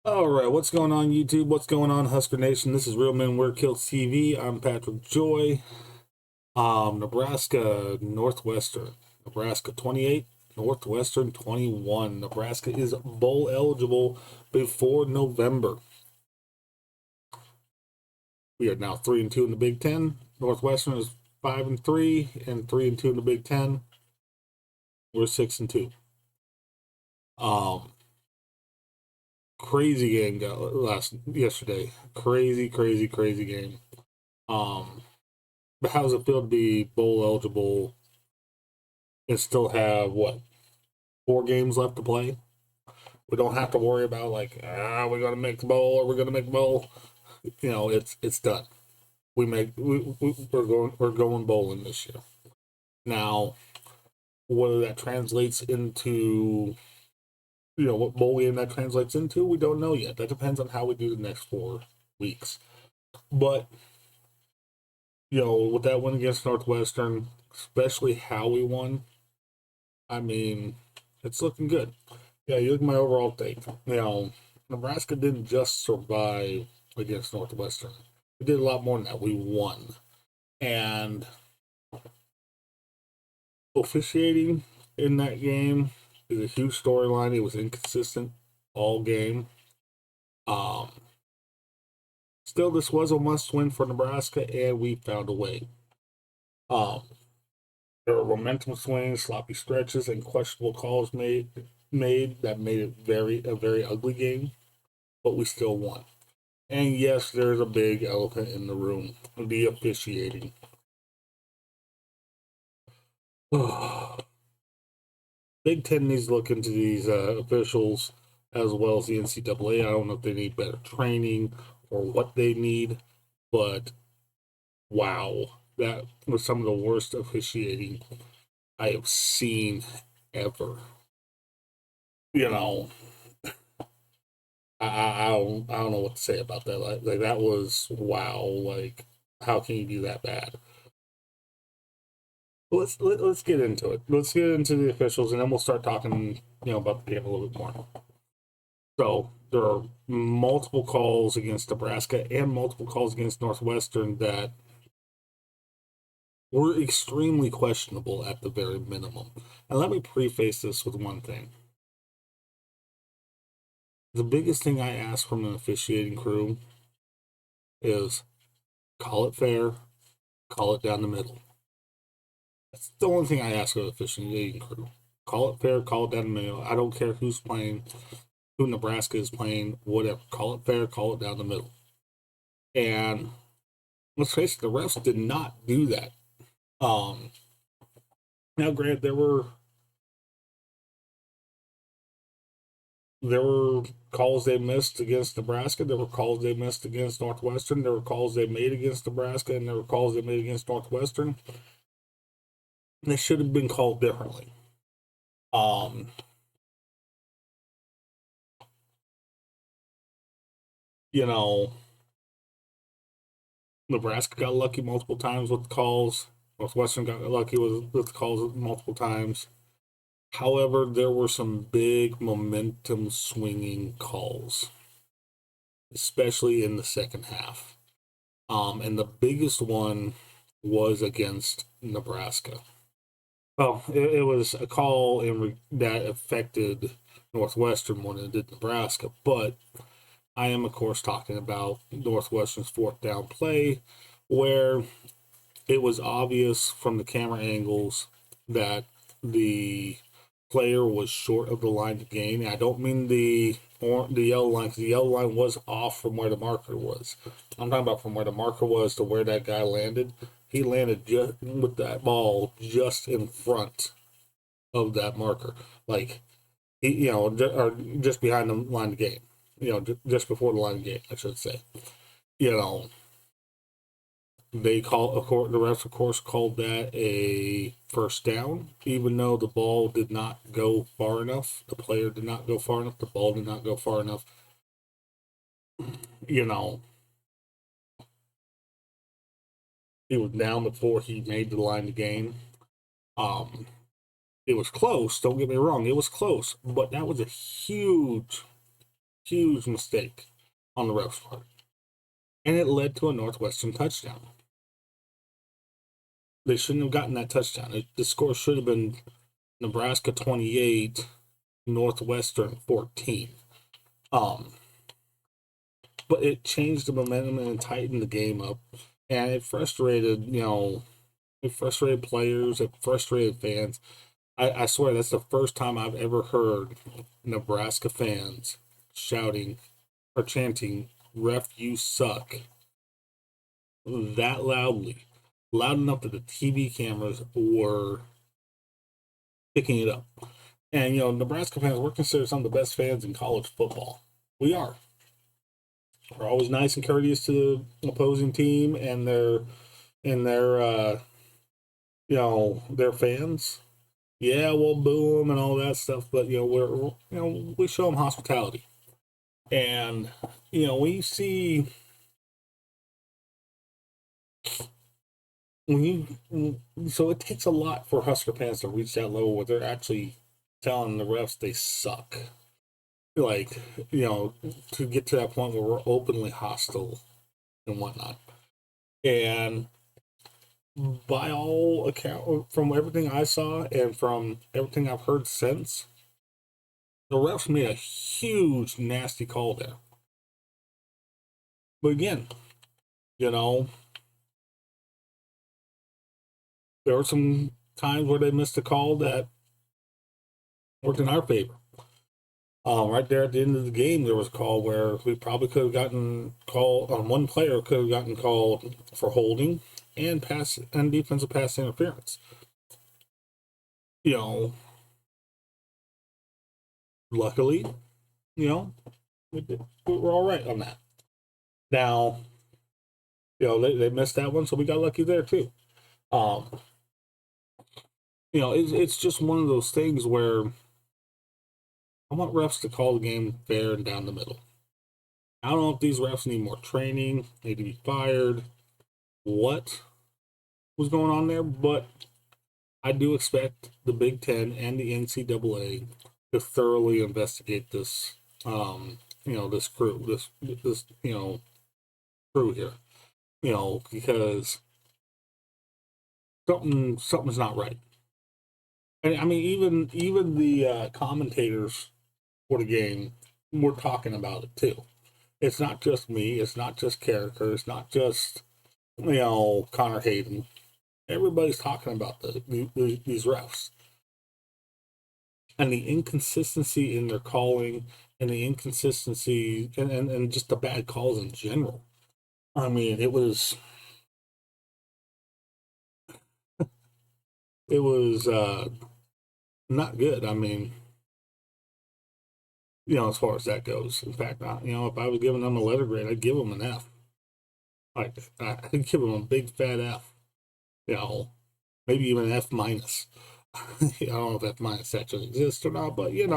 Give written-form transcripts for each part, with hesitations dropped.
All right, what's going on YouTube? What's going on Husker Nation? This is Real Men Wear Kilts TV. I'm Patrick Joy. Nebraska, Northwestern. Nebraska 28, Northwestern 21. Nebraska is bowl eligible before November. We are now 3-2 in the Big Ten. Northwestern is 5-3 and 3-2 in the Big Ten. We're 6-2. Crazy game yesterday. Crazy game. But how does it feel to be bowl eligible and still have 4 games left to play? We don't have to worry about we're gonna make the bowl or we're gonna make the bowl. You know, it's done. We're going bowling this year. Now, whether that translates into what bowl game that translates into, we don't know yet. That depends on how we do the next 4 weeks. But with that win against Northwestern, especially how we won, I mean, it's looking good. Yeah, you look at my overall take. Nebraska didn't just survive against Northwestern. We did a lot more than that. We won. And officiating in that game is a huge storyline. It was inconsistent all game. Still, this was a must-win for Nebraska, and we found a way. There were momentum swings, sloppy stretches, and questionable calls made that made it a very ugly game, but we still won. And yes, there's a big elephant in the room: the officiating. Big Ten needs to look into these officials as well as the NCAA. I don't know if they need better training or what they need, but wow, that was some of the worst officiating I have seen ever. I don't know what to say about that. Like that was wow. Like, how can you do that bad? Let's get into it. Let's get into the officials, and then we'll start talking about the game a little bit more. So there are multiple calls against Nebraska and multiple calls against Northwestern that were extremely questionable at the very minimum. And let me preface this with one thing. The biggest thing I ask from an officiating crew is call it fair, call it down the middle. That's the only thing I ask of an officiating crew. Call it fair, call it down the middle. I don't care who's playing, who Nebraska is playing, whatever. Call it fair, call it down the middle. And let's face it, the refs did not do that. Now, granted, there were calls they missed against Nebraska. There were calls they missed against Northwestern. There were calls they made against Nebraska, and there were calls they made against Northwestern. They should have been called differently. Nebraska got lucky multiple times with the calls. Northwestern got lucky with the calls multiple times. However, there were some big momentum swinging calls, especially in the second half. And the biggest one was against Nebraska. Well, it was a call that affected Northwestern more than it did Nebraska, but I am, of course, talking about Northwestern's 4th down play, where it was obvious from the camera angles that the player was short of the line to gain. I don't mean the yellow line, because the yellow line was off from where the marker was. I'm talking about from where the marker was to where that guy landed. He landed just with that ball just in front of that marker, like or just behind the line of game. Just before the line of game, I should say. They the refs, of course, called that a first down, even though the ball did not go far enough. The player did not go far enough. The ball did not go far enough. He was down before he made the line to gain. It was close. Don't get me wrong. It was close, but that was a huge huge mistake on the ref's part. And it led to a Northwestern touchdown. They shouldn't have gotten that touchdown. The score should have been Nebraska 28, Northwestern 14. But it changed the momentum and tightened the game up. And it frustrated, it frustrated players, it frustrated fans. I swear that's the first time I've ever heard Nebraska fans shouting or chanting, "Ref, you suck," that loudly. Loud enough that the TV cameras were picking it up. And, Nebraska fans, we're considered some of the best fans in college football. We are. We're always nice and courteous to the opposing team and their their fans. Yeah, we'll boo them and all that stuff, but we show them hospitality. And we see so it takes a lot for Husker fans to reach that level where they're actually telling the refs they suck. Like, to get to that point where we're openly hostile and whatnot. And by all account, from everything I saw and from everything I've heard since, the refs made a huge, nasty call there. But again, there were some times where they missed a call that worked in our favor. Right there at the end of the game, there was a call where we probably could have gotten called on one player, could have gotten called for holding and defensive pass interference. Luckily, we're all right on that. Now, they missed that one, so we got lucky there too. It's just one of those things where I want refs to call the game fair and down the middle. I don't know if these refs need more training, need to be fired, what was going on there, but I do expect the Big Ten and the NCAA to thoroughly investigate this, this crew, this crew here, because something's not right. And I mean, even the commentators for the game were talking about it too. It's not just me. It's not just Carricker. It's not just Connor Hayden. Everybody's talking about these refs and the inconsistency in their calling and the inconsistency and just the bad calls in general. I mean, it was not good. I mean, as far as that goes. In fact, if I was giving them a letter grade, I'd give them an F. I'd give them a big fat F. Maybe even an F minus. I don't know if F minus actually exists or not, but if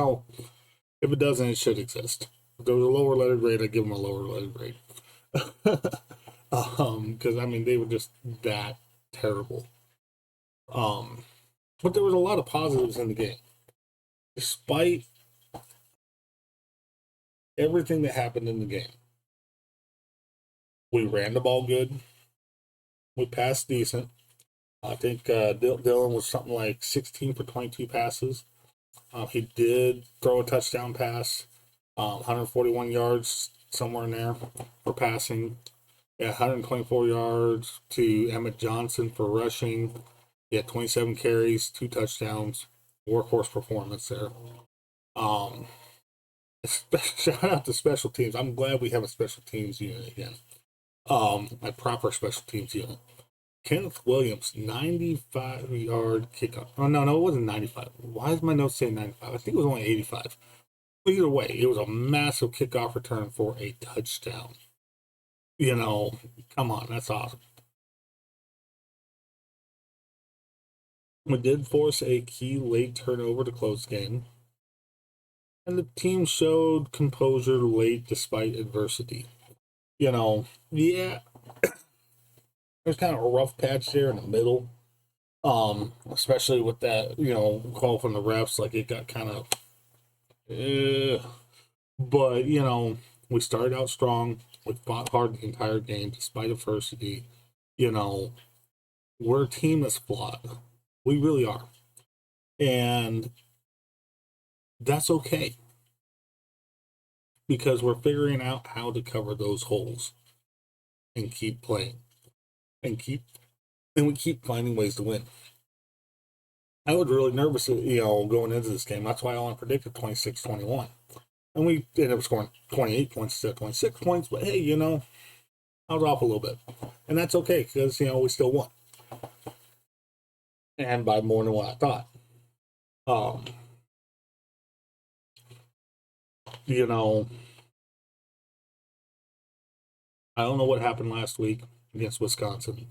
it doesn't, it should exist. If there was a lower letter grade, I'd give them a lower letter grade. Because I mean, they were just that terrible. But there was a lot of positives in the game, despite everything that happened in the game. We ran the ball good. We passed decent. I think Dylan was something like 16 for 22 passes. He did throw a touchdown pass, 141 yards, somewhere in there for passing. 124 yards to Emmett Johnson for rushing. 27 carries, 2 touchdowns. Workhorse performance there. Shout out to special teams. I'm glad we have a special teams unit again. A proper special teams unit. Kenneth Williams, 95-yard kickoff. Oh, no, it wasn't 95. Why is my note saying 95? I think it was only 85. Either way, it was a massive kickoff return for a touchdown. Come on, that's awesome. We did force a key late turnover to close the game. And the team showed composure late despite adversity. There's kind of a rough patch there in the middle. Especially with that, call from the refs, like it got kind of But, we started out strong. We fought hard the entire game despite adversity. You know, we're a team that's flawed. We really are. And that's okay because we're figuring out how to cover those holes and keep playing and we keep finding ways to win. I was really nervous, going into this game. That's why I only predicted 26-21. And we ended up scoring 28 points instead of 26 points. But hey, I was off a little bit. And that's okay because, we still won. And by more than what I thought. Um, you know, I don't know what happened last week against Wisconsin.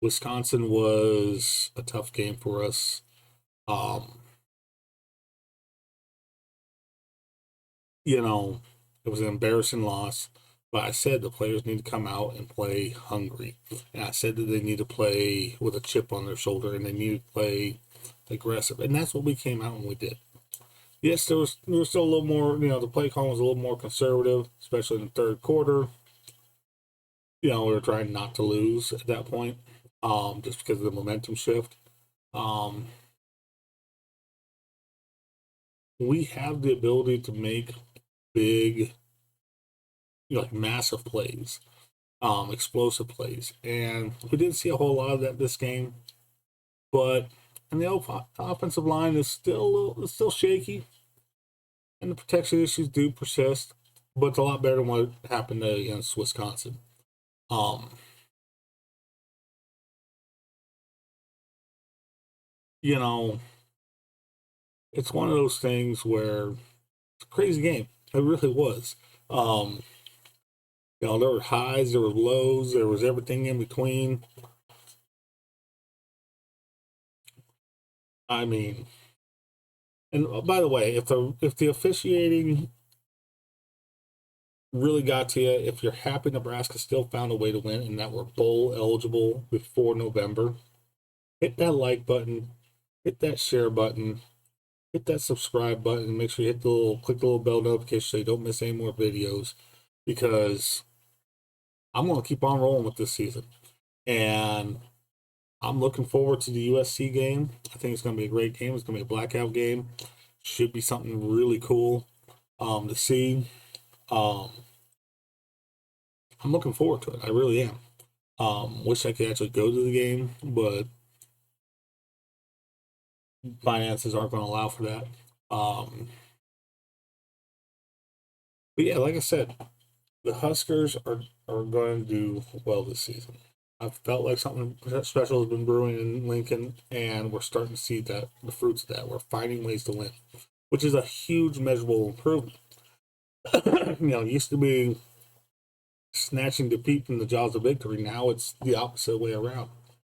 Wisconsin was a tough game for us. It was an embarrassing loss. But I said the players need to come out and play hungry. And I said that they need to play with a chip on their shoulder and they need to play aggressive. And that's what we came out and we did. Yes, there was still a little more, the play call was a little more conservative, especially in the third quarter. We were trying not to lose at that point, just because of the momentum shift. We have the ability to make big, like massive plays, explosive plays, and we didn't see a whole lot of that this game. But and the offensive line is still shaky, and the protection issues do persist. But it's a lot better than what happened against Wisconsin. Um, you know, it's one of those things where it's a crazy game. It really was. Um, there were highs, there were lows, there was everything in between. I mean, and by the way, if the officiating really got to you, if you're happy Nebraska still found a way to win and that we're bowl eligible before November, hit that like button, hit that share button, hit that subscribe button, make sure you click the little bell notification so you don't miss any more videos because I'm going to keep on rolling with this season. And I'm looking forward to the USC game. I think it's going to be a great game. It's going to be a blackout game. Should be something really cool to see. Um, I'm looking forward to it. I really am. Wish I could actually go to the game, but finances aren't going to allow for that. But yeah, like I said, the Huskers are going to do well this season. I felt like something special has been brewing in Lincoln, and we're starting to see the fruits of that. We're finding ways to win, which is a huge measurable improvement. It used to be snatching defeat from the jaws of victory. Now it's the opposite way around.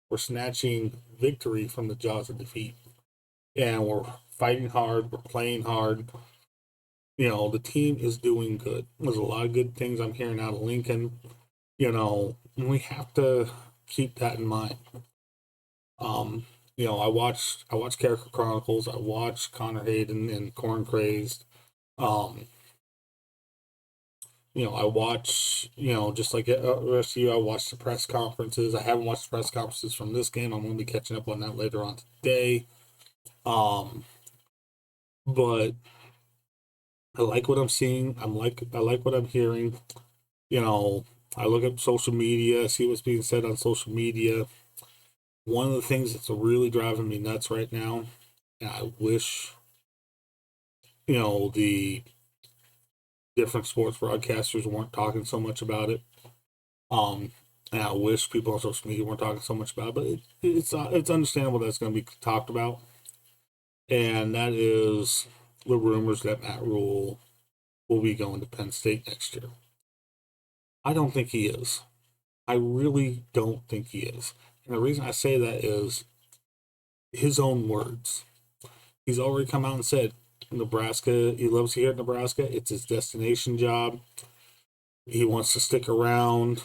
We're snatching victory from the jaws of defeat, and we're fighting hard. We're playing hard. The team is doing good. There's a lot of good things I'm hearing out of Lincoln. We have to keep that in mind. I watched Character Chronicles. I watched Connor Hayden and Corn Crazed. I watch, just like the rest of you, I watch the press conferences. I haven't watched the press conferences from this game. I'm going to be catching up on that later on today. But I like what I'm seeing. I like what I'm hearing. I look at social media, see what's being said on social media. One of the things that's really driving me nuts right now, and I wish, the different sports broadcasters weren't talking so much about it. And I wish people on social media weren't talking so much about it, but it's understandable that it's going to be talked about. And that is the rumors that Matt Rule will be going to Penn State next year. I don't think he is. I really don't think he is. And the reason I say that is his own words. He's already come out and said Nebraska, he loves here at Nebraska. It's his destination job. He wants to stick around.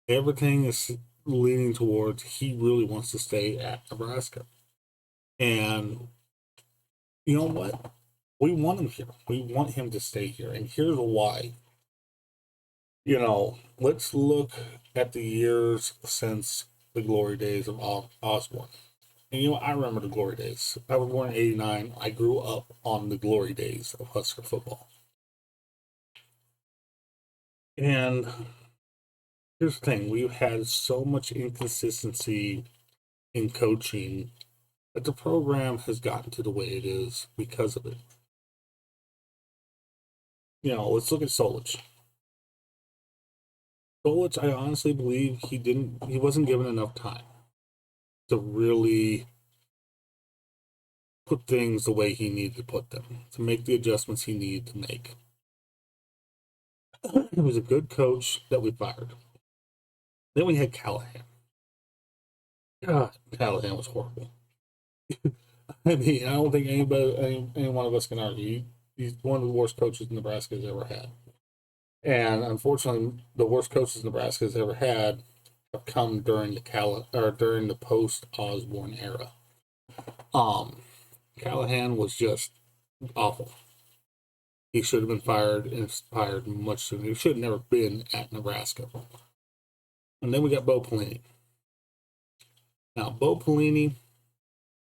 Everything is leaning towards he really wants to stay at Nebraska. And you know what? We want him here. We want him to stay here. And here's why. Let's look at the years since the glory days of Osborne. And I remember the glory days. I was born in '89. I grew up on the glory days of Husker football. And here's the thing, we've had so much inconsistency in coaching that the program has gotten to the way it is because of it. Let's look at Solich. Solich, I honestly believe he wasn't given enough time to really put things the way he needed to put them, to make the adjustments he needed to make. He was a good coach that we fired. Then we had Callahan. God, Callahan was horrible. I mean, I don't think any one of us can argue. He's one of the worst coaches Nebraska has ever had. And unfortunately, the worst coaches Nebraska has ever had have come during the post Osborne era. Callahan was just awful. He should have been fired and fired much sooner. He should have never been at Nebraska. And then we got Bo Pelini. Now, Bo Pelini,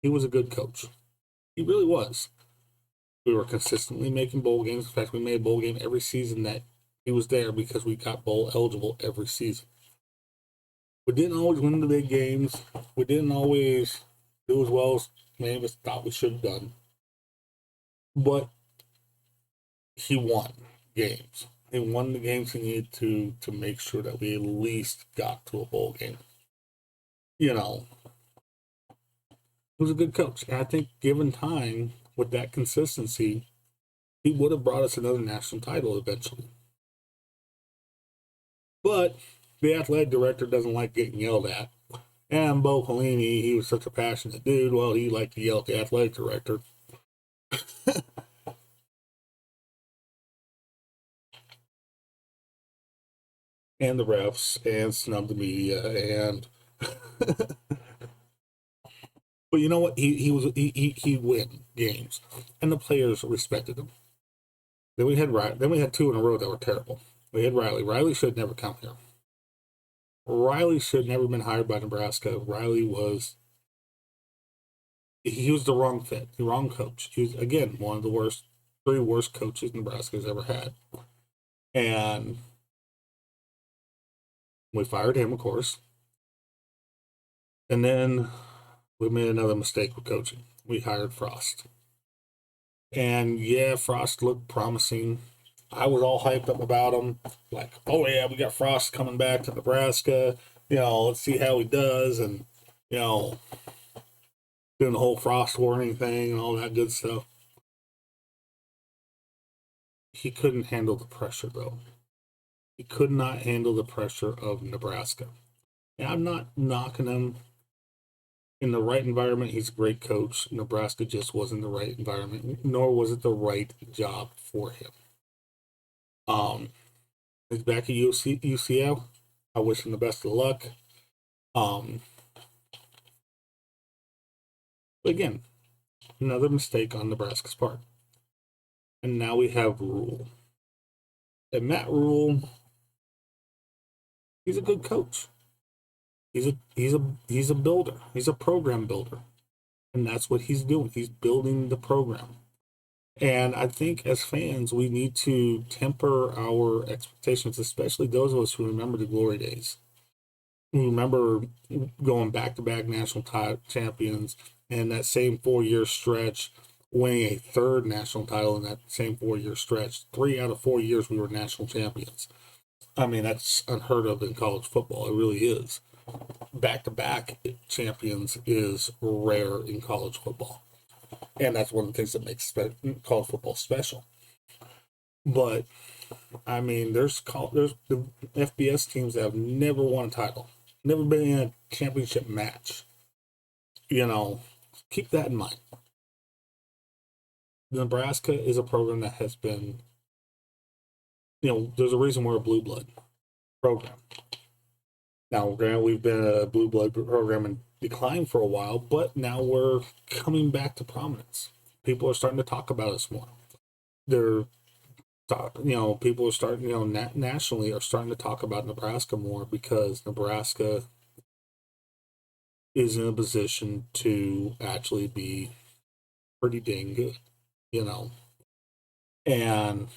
he was a good coach. He really was. We were consistently making bowl games. In fact, we made a bowl game every season that he was there because we got bowl eligible every season. We didn't always win the big games. We didn't always do as well as many of us thought we should have done. But he won games. He won the games he needed to make sure that we at least got to a bowl game. He was a good coach. And I think given time, with that consistency, he would have brought us another national title eventually. But the athletic director doesn't like getting yelled at. And Bo Pelini, he was such a passionate dude. Well, he liked to yell at the athletic director. And the refs, and snub the media, and but you know what? He win games, and the players respected him. Then we had two in a row that were terrible. We had Riley. Riley should never come here. Riley should never been hired by Nebraska. Riley was the wrong fit, the wrong coach. He was, again, one of the three worst coaches Nebraska's ever had. And we fired him, of course. And then we made another mistake with coaching. We hired Frost. And yeah, Frost looked promising. I was all hyped up about him. Like, oh yeah, we got Frost coming back to Nebraska. Let's see how he does. And, doing the whole Frost warning thing and all that good stuff. He couldn't handle the pressure, though. He could not handle the pressure of Nebraska. And I'm not knocking him. In the right environment, he's a great coach. Nebraska just wasn't the right environment, nor was it the right job for him. He's back at UCL. I wish him the best of luck. But again, another mistake on Nebraska's part. And now we have Rule. And Matt Rule, he's a good coach. He's a builder. He's a program builder. And that's what he's doing. He's building the program. And I think as fans, we need to temper our expectations, especially those of us who remember the glory days. We remember going back-to-back national champions and that same 4-year stretch, winning a third national title in that same 4-year stretch. 3 out of 4 years we were national champions. I mean, that's unheard of in college football. It really is. Back-to-back champions is rare in college football. And that's one of the things that makes college football special. But, I mean, there's the FBS teams that have never won a title, never been in a championship match. Keep that in mind. Nebraska is a program that has been, there's a reason we're a blue blood program. Now, granted, we've been a blue blood program in decline for a while, but now we're coming back to prominence. People are starting to talk about us more. they're, people are starting, nationally are starting to talk about Nebraska more because Nebraska is in a position to actually be pretty dang good, you know. And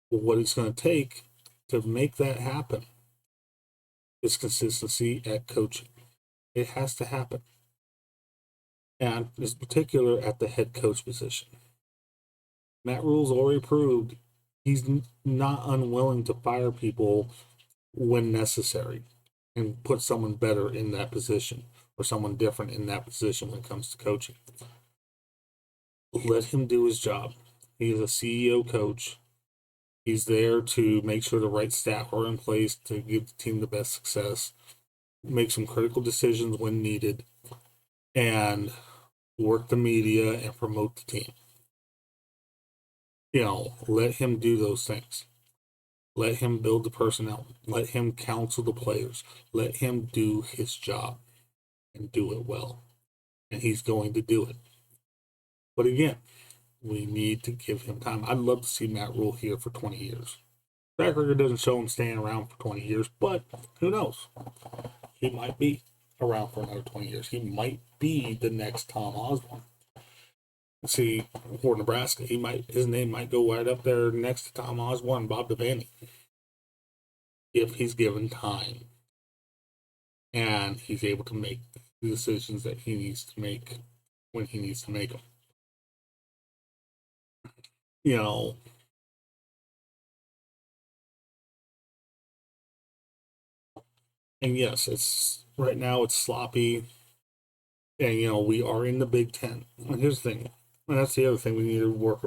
what it's going to take to make that happen is consistency at coaching. It has to happen. And in particular at the head coach position. Matt Rule's already proved he's not unwilling to fire people when necessary and put someone better in that position or someone different in that position when it comes to coaching. Let him do his job. He is a CEO coach. He's there to make sure the right staff are in place to give the team the best success, make some critical decisions when needed, and work the media and promote the team. Let him do those things. Let him build the personnel. Let him counsel the players. Let him do his job and do it well. And he's going to do it. But again, we need to give him time. I'd love to see Matt Rule here for 20 years. Track record doesn't show him staying around for 20 years, but who knows? He might be around for another 20 years. He might be the next Tom Osborne. See, for Nebraska, his name might go right up there next to Tom Osborne and Bob Devaney if he's given time and he's able to make the decisions that he needs to make when he needs to make them. And yes, it's right now it's sloppy, and we are in the Big Ten. And here's the thing, and that's the other thing we need to work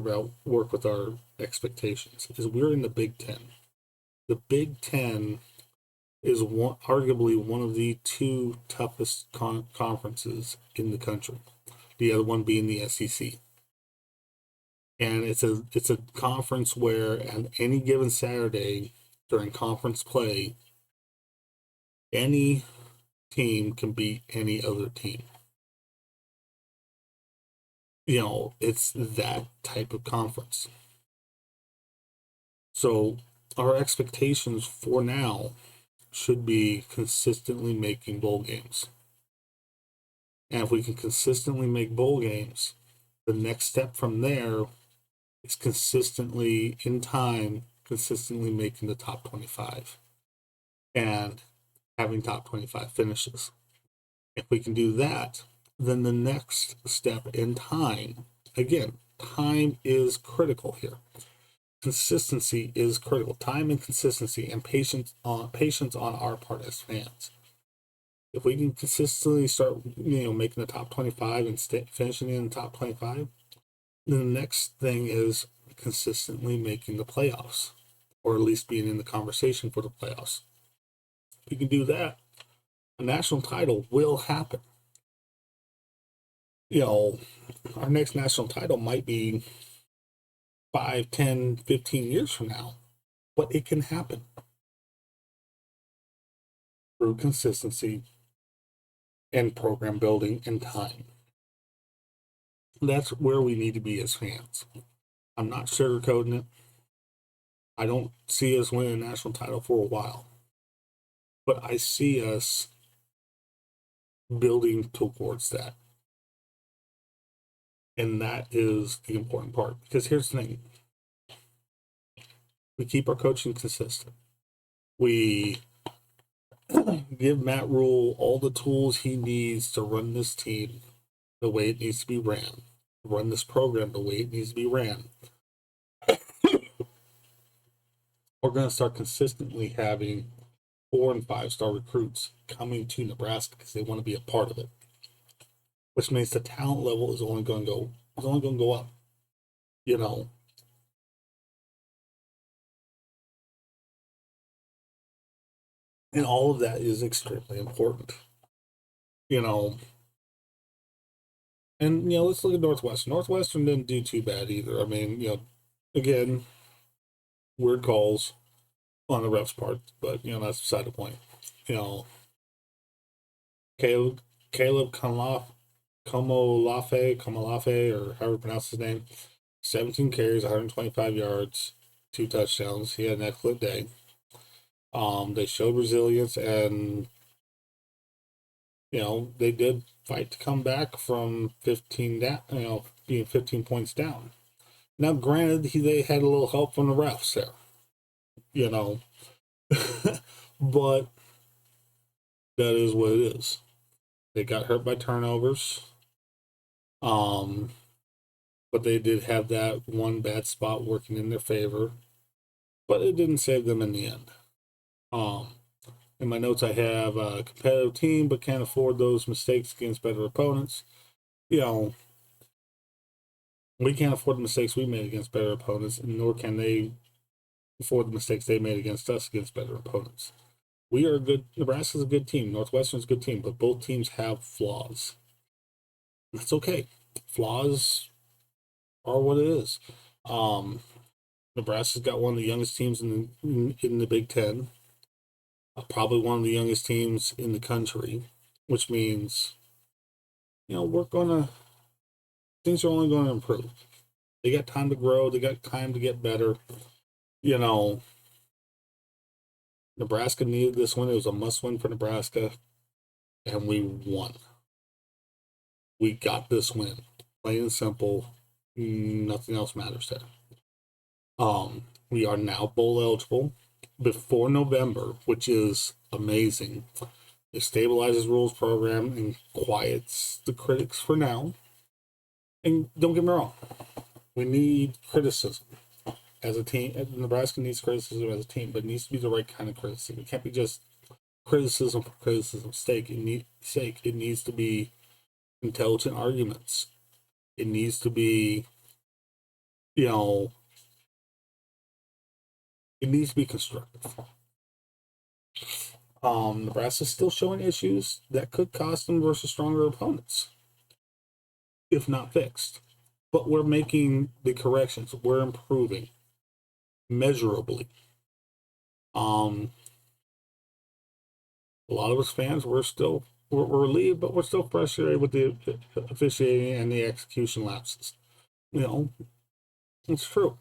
with our expectations is we're in the Big Ten. The Big Ten is arguably one of the two toughest conferences in the country. The other one being the SEC. And it's a conference where on any given Saturday during conference play, any team can beat any other team. It's that type of conference. So our expectations for now should be consistently making bowl games. And if we can consistently make bowl games, the next step from there is consistently making the top 25 and having top 25 finishes. If we can do that, then the next step in time, again, time is critical here. Consistency is critical. Time and consistency and patience on our part as fans. If we can consistently start, making the top 25 and finishing in the top 25, then the next thing is consistently making the playoffs, or at least being in the conversation for the playoffs. If we can do that, a national title will happen. Our next national title might be 5, 10, 15 years from now, but it can happen through consistency and program building and time. That's where we need to be as fans. I'm not sugarcoating it. I don't see us winning a national title for a while, but I see us building towards that. And that is the important part. Because here's the thing. We keep our coaching consistent. We give Matt Rule all the tools he needs to run this team the way it needs to be ran. Run this program the way it needs to be ran. We're going to start consistently having 4- and 5-star recruits coming to Nebraska because they want to be a part of it. Which means the talent level is only going to go up. And all of that is extremely important. And let's look at Northwestern. Northwestern didn't do too bad either. I mean, again, weird calls on the refs' part, but that's beside the point. Caleb Komolafe, or however you pronounce his name, 17 carries, 125 yards, 2 touchdowns. He had an excellent day. They showed resilience, and they did fight to come back from 15 down. Being 15 points down. Now, granted, they had a little help from the refs there. But that is what it is. They got hurt by turnovers. But they did have that one bad spot working in their favor. But it didn't save them in the end. In my notes, I have a competitive team, but can't afford those mistakes against better opponents. We can't afford the mistakes we made against better opponents, and nor can they afford the mistakes they made against us against better opponents. Nebraska's a good team. Northwestern's a good team, but both teams have flaws. That's okay. Flaws are what it is. Nebraska's got one of the youngest teams in the Big Ten. Probably one of the youngest teams in the country, which means, things are only going to improve. They got time to grow. They got time to get better. Nebraska needed this win. It was a must-win for Nebraska, and we won. We got this win. Plain and simple. Nothing else matters there. We are now bowl eligible before November, which is amazing. It stabilizes rules program and quiets the critics for now. And don't get me wrong, we need criticism as a team. Nebraska needs criticism as a team, but it needs to be the right kind of criticism. It can't be just criticism for criticism's sake. It needs to be intelligent arguments. It needs to be, it needs to be constructive. Nebraska's still showing issues that could cost them versus stronger opponents, if not fixed. But we're making the corrections. We're improving measurably. A lot of us fans, we're relieved, but we're still frustrated with the officiating and the execution lapses. It's true.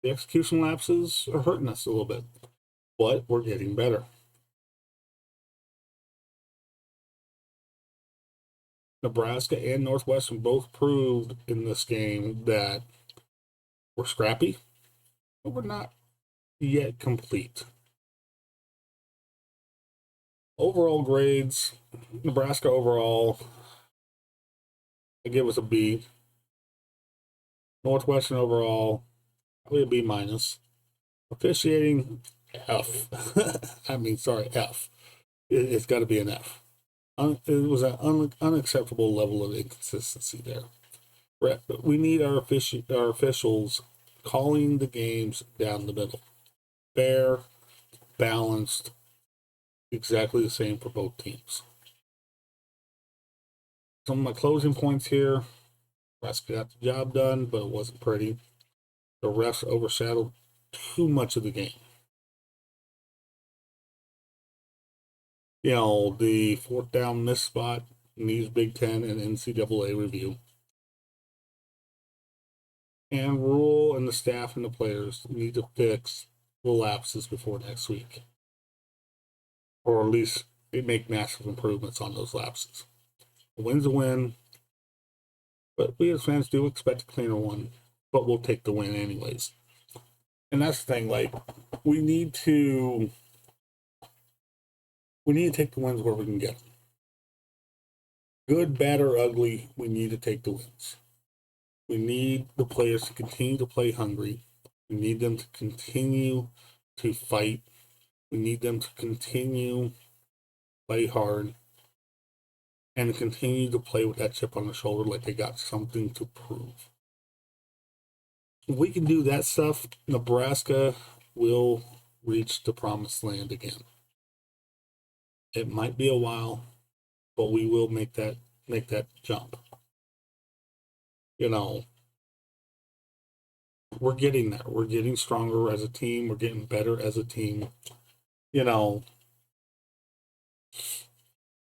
The execution lapses are hurting us a little bit, but we're getting better. Nebraska and Northwestern both proved in this game that we're scrappy, but we're not yet complete. Overall grades, Nebraska overall, I give us a B. Northwestern overall, probably a B minus. Officiating, F. F. It's got to be an F. It was an unacceptable level of inconsistency there. We need our officials calling the games down the middle. Fair, balanced, exactly the same for both teams. Some of my closing points here. Nebraska got the job done, but it wasn't pretty. The refs overshadowed too much of the game. The fourth down miss spot needs Big Ten and NCAA review. And Rule and the staff and the players need to fix the lapses before next week. Or at least make massive improvements on those lapses. A win's a win, but we as fans do expect a cleaner one, but we'll take the win anyways. And that's the thing, we need to take the wins where we can get them. Good, bad, or ugly, we need to take the wins. We need the players to continue to play hungry. We need them to continue to fight. We need them to continue to play hard and continue to play with that chip on the shoulder like they got something to prove. If we can do that stuff, Nebraska will reach the promised land again. It might be a while, but we will make that jump. We're getting there. We're getting stronger as a team. We're getting better as a team. And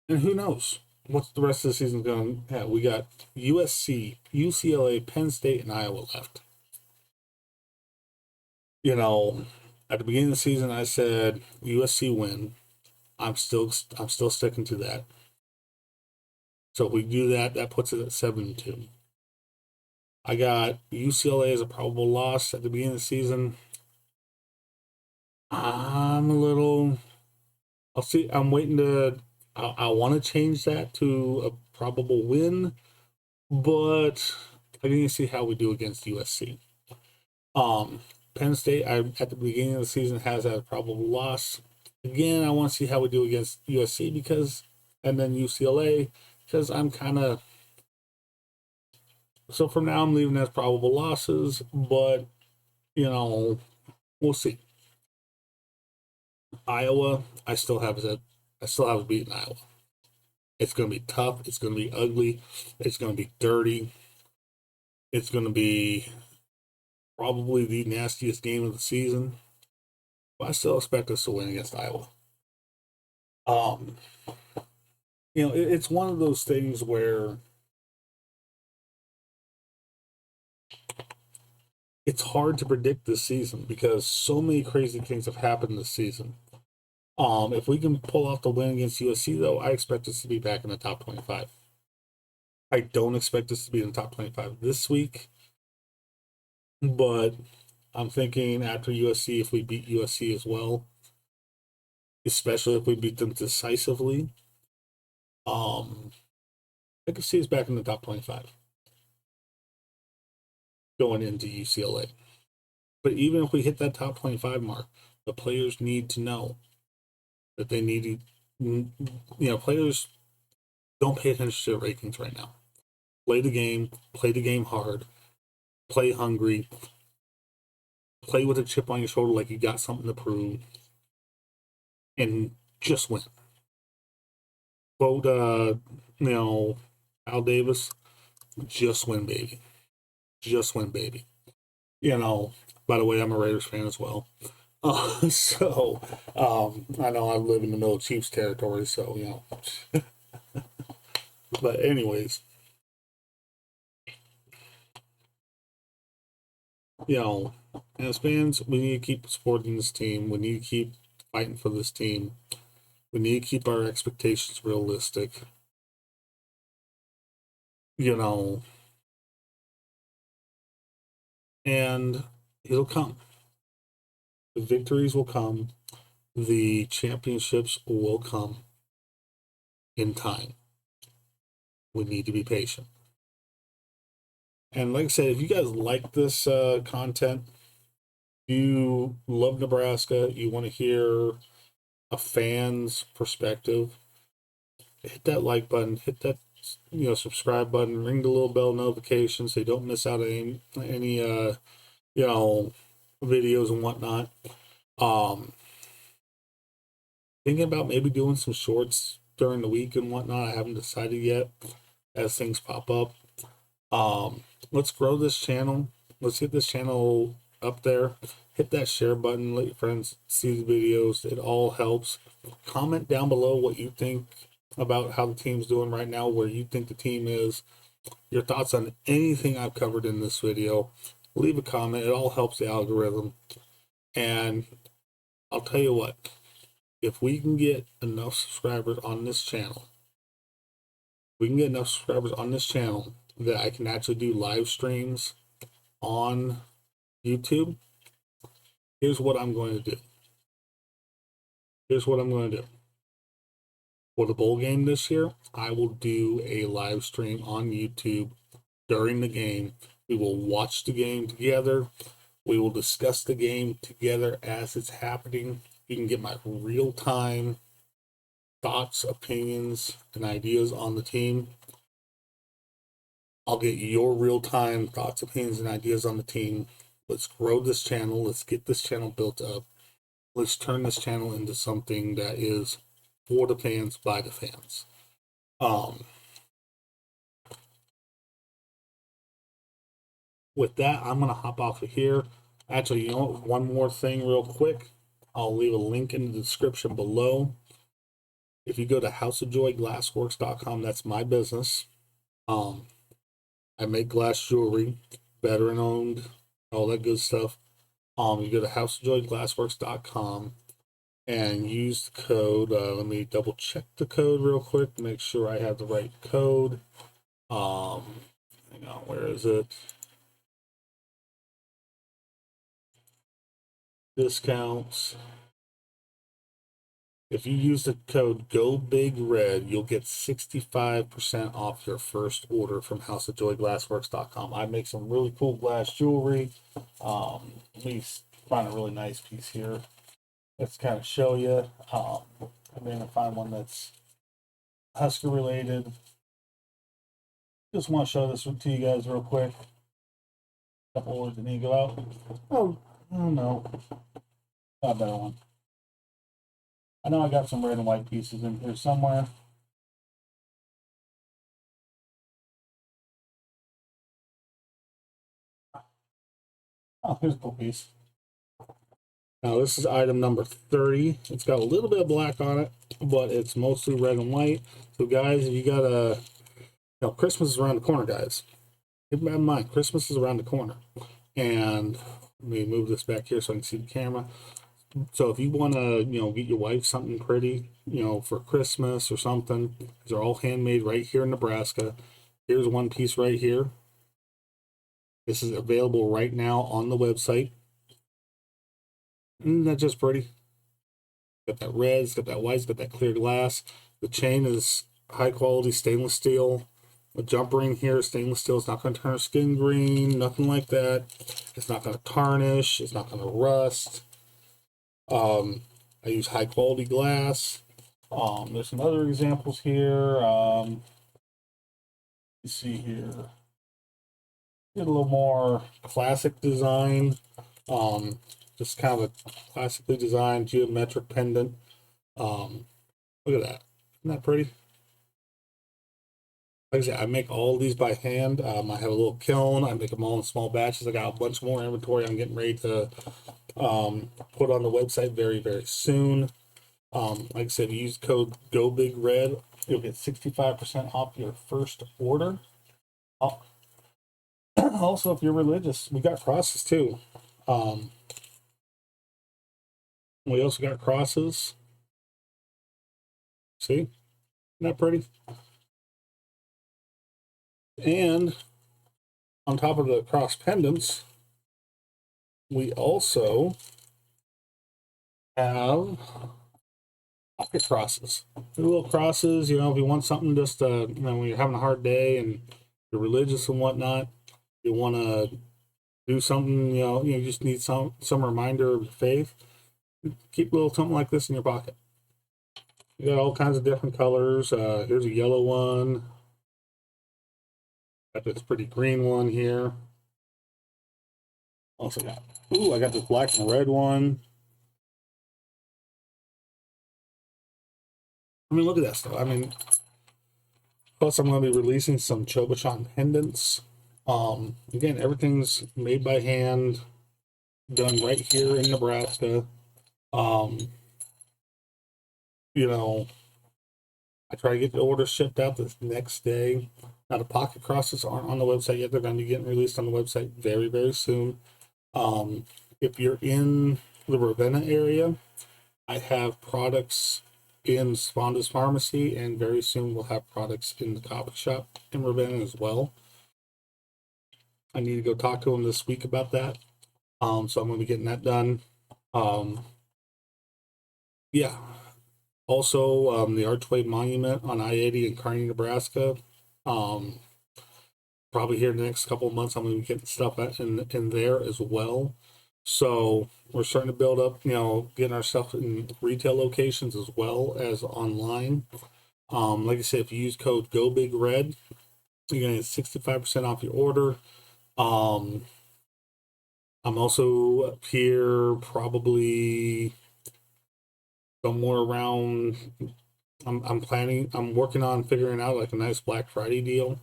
who knows what the rest of the season is going to have. We got USC, UCLA, Penn State, and Iowa left. You know, at the beginning of the season, I said USC win. I'm still sticking to that. So if we do that, that puts it at 7-2. I got UCLA as a probable loss at the beginning of the season. I'm a little. I'll see. I'm waiting to. I want to change that to a probable win, but I need to see how we do against USC. Um, Penn State, at the beginning of the season has a probable loss. Again, I want to see how we do against USC because, and then UCLA because I'm kind of. So from now, I'm leaving as probable losses, but we'll see. Iowa, I still have a beat in Iowa. It's going to be tough. It's going to be ugly. It's going to be dirty. It's going to be probably the nastiest game of the season. But I still expect us to win against Iowa. Um, it's one of those things where it's hard to predict this season because so many crazy things have happened this season. If we can pull off the win against USC, though, I expect us to be back in the top 25. I don't expect us to be in the top 25 this week, but I'm thinking after USC, if we beat USC as well, especially if we beat them decisively, um, I could see us back in the top 25 going into UCLA. But even if we hit that top 25 mark, the players need to know that they need to, players don't pay attention to their rankings right now. Play the game hard, play hungry, play with a chip on your shoulder like you got something to prove, and just win. Quote, Al Davis, just win, baby. Just win, baby. By the way, I'm a Raiders fan as well. So I know I live in the middle of Chiefs territory, so but anyways, as fans, we need to keep supporting this team. We need to keep fighting for this team. We need to keep our expectations realistic. You know, and it'll come. The victories will come. The championships will come in time. We need to be patient. And like I said, if you guys like this content, you love Nebraska, you want to hear a fan's perspective, hit that like button, hit that subscribe button, ring the little bell notification so you don't miss out on any videos and whatnot. Thinking about maybe doing some shorts during the week and whatnot. I haven't decided yet as things pop up. Let's grow this channel. Let's get this channel up there. Hit that share button. Let your friends see the videos. It all helps. Comment down below what you think about how the team's doing right now, where you think the team is, your thoughts on anything I've covered in this video. Leave a comment. It all helps the algorithm. And I'll tell you what, if we can get enough subscribers on this channel, that I can actually do live streams on YouTube, here's what I'm going to do. For the bowl game this year, I will do a live stream on YouTube during the game. We will watch the game together. We will discuss the game together as it's happening. You can get my real-time thoughts, opinions, and ideas on the team. I'll get your real-time thoughts, opinions, and ideas on the team. Let's grow this channel. Let's get this channel built up. Let's turn this channel into something that is for the fans, by the fans. With that, I'm going to hop off of here. Actually, one more thing real quick. I'll leave a link in the description below. If you go to houseofjoyglassworks.com, that's my business. I make glass jewelry, veteran owned, all that good stuff. You go to houseofjoyglassworks.com and use the code. Let me double check the code real quick to make sure I have the right code. Hang on, where is it? Discounts. If you use the code GOBIGRED, you'll get 65% off your first order from houseofjoyglassworks.com. I make some really cool glass jewelry. Let me find a really nice piece here. Let's kind of show you. I'm going to find one that's Husker related. Just want to show this to you guys real quick. Couple words that need to go out. Oh no. Got a better one. I know I got some red and white pieces in here somewhere. Oh, here's a cool piece. Now this is item number 30. It's got a little bit of black on it, but it's mostly red and white. So guys, if you got Christmas is around the corner, guys. Keep that in mind, Christmas is around the corner. And let me move this back here so I can see the camera. So if you want to, get your wife something pretty, for Christmas or something, these are all handmade right here in Nebraska. Here's one piece right here. This is available right now on the website. Isn't that just pretty? Got that red, it's got that white, it's got that clear glass. The chain is high quality stainless steel. The jump ring here, stainless steel. It's not going to turn skin green, nothing like that. It's not going to tarnish. It's not going to rust. I use high quality glass. There's some other examples here. You see here, get a little more classic design. Just kind of a classically designed geometric pendant. Look at that. Isn't that pretty? Like I said, I make all these by hand. I have a little kiln. I make them all in small batches. I got a bunch more inventory I'm getting ready to put on the website very, very soon. Like I said, use code GOBIGRED. You'll get 65% off your first order. Also, if you're religious, we got crosses too. We also got crosses. See? Isn't that pretty? And on top of the cross pendants, we also have pocket crosses. The little crosses, if you want something just, when you're having a hard day and you're religious and whatnot, you want to do something, you just need some reminder of your faith. Keep a little something like this in your pocket. You got all kinds of different colors. Here's a yellow one. Got this pretty green one here. Also got, I got this black and red one. Look at that stuff. Plus I'm going to be releasing some Chobachan pendants. Again, everything's made by hand, done right here in Nebraska. I try to get the order shipped out the next day. Now, the pocket crosses aren't on the website yet. They're going to be getting released on the website very, very soon. If you're in the Ravenna area, I have products in Sponda's Pharmacy, and very soon we'll have products in the comic shop in Ravenna as well. I need to go talk to them this week about that. So I'm going to be getting that done. Yeah. Also, the Archway Monument on I-80 in Kearney, Nebraska. Probably here in the next couple of months, I'm going to be getting stuff in there as well. So we're starting to build up, getting our stuff in retail locations as well as online. Like I said, if you use code GOBIGRED, you're going to get 65% off your order. I'm also up here probably somewhere around, I'm working on figuring out like a nice Black Friday deal,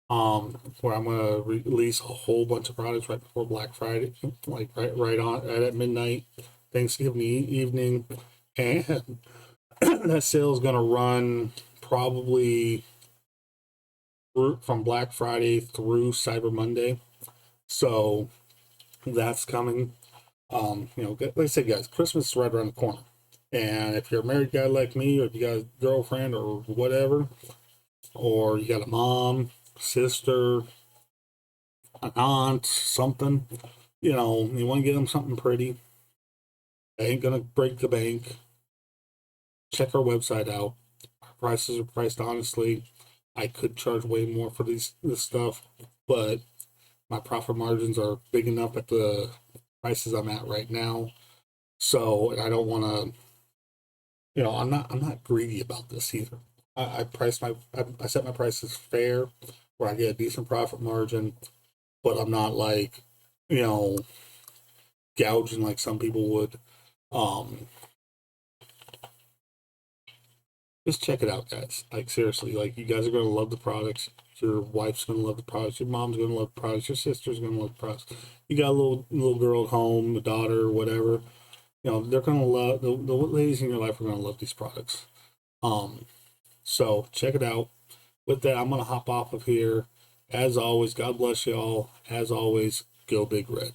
where I'm going to release a whole bunch of products right before Black Friday, like right at midnight, Thanksgiving evening. And that sale is going to run probably from Black Friday through Cyber Monday. So that's coming. Like I said, guys, Christmas is right around the corner. And if you're a married guy like me, or if you got a girlfriend or whatever, or you got a mom, sister, an aunt, something, you want to get them something pretty. I ain't gonna break the bank. Check our website out. Our prices are priced honestly. I could charge way more for this stuff, but my profit margins are big enough at the prices I'm at right now. So, and I don't want to, I'm not greedy about this either. I set my prices fair where I get a decent profit margin, but I'm not like, you know, gouging like some people would. Um, just check it out, guys. Like seriously, like you guys are gonna love the products. Your wife's gonna love the products. Your mom's gonna love the products. Your sister's gonna love the products. You got a little girl at home, a daughter, whatever. They're gonna love the ladies in your life are gonna love these products. Um, so check it out. With that, I'm gonna hop off of here. As always, God bless y'all. As always, go Big Red.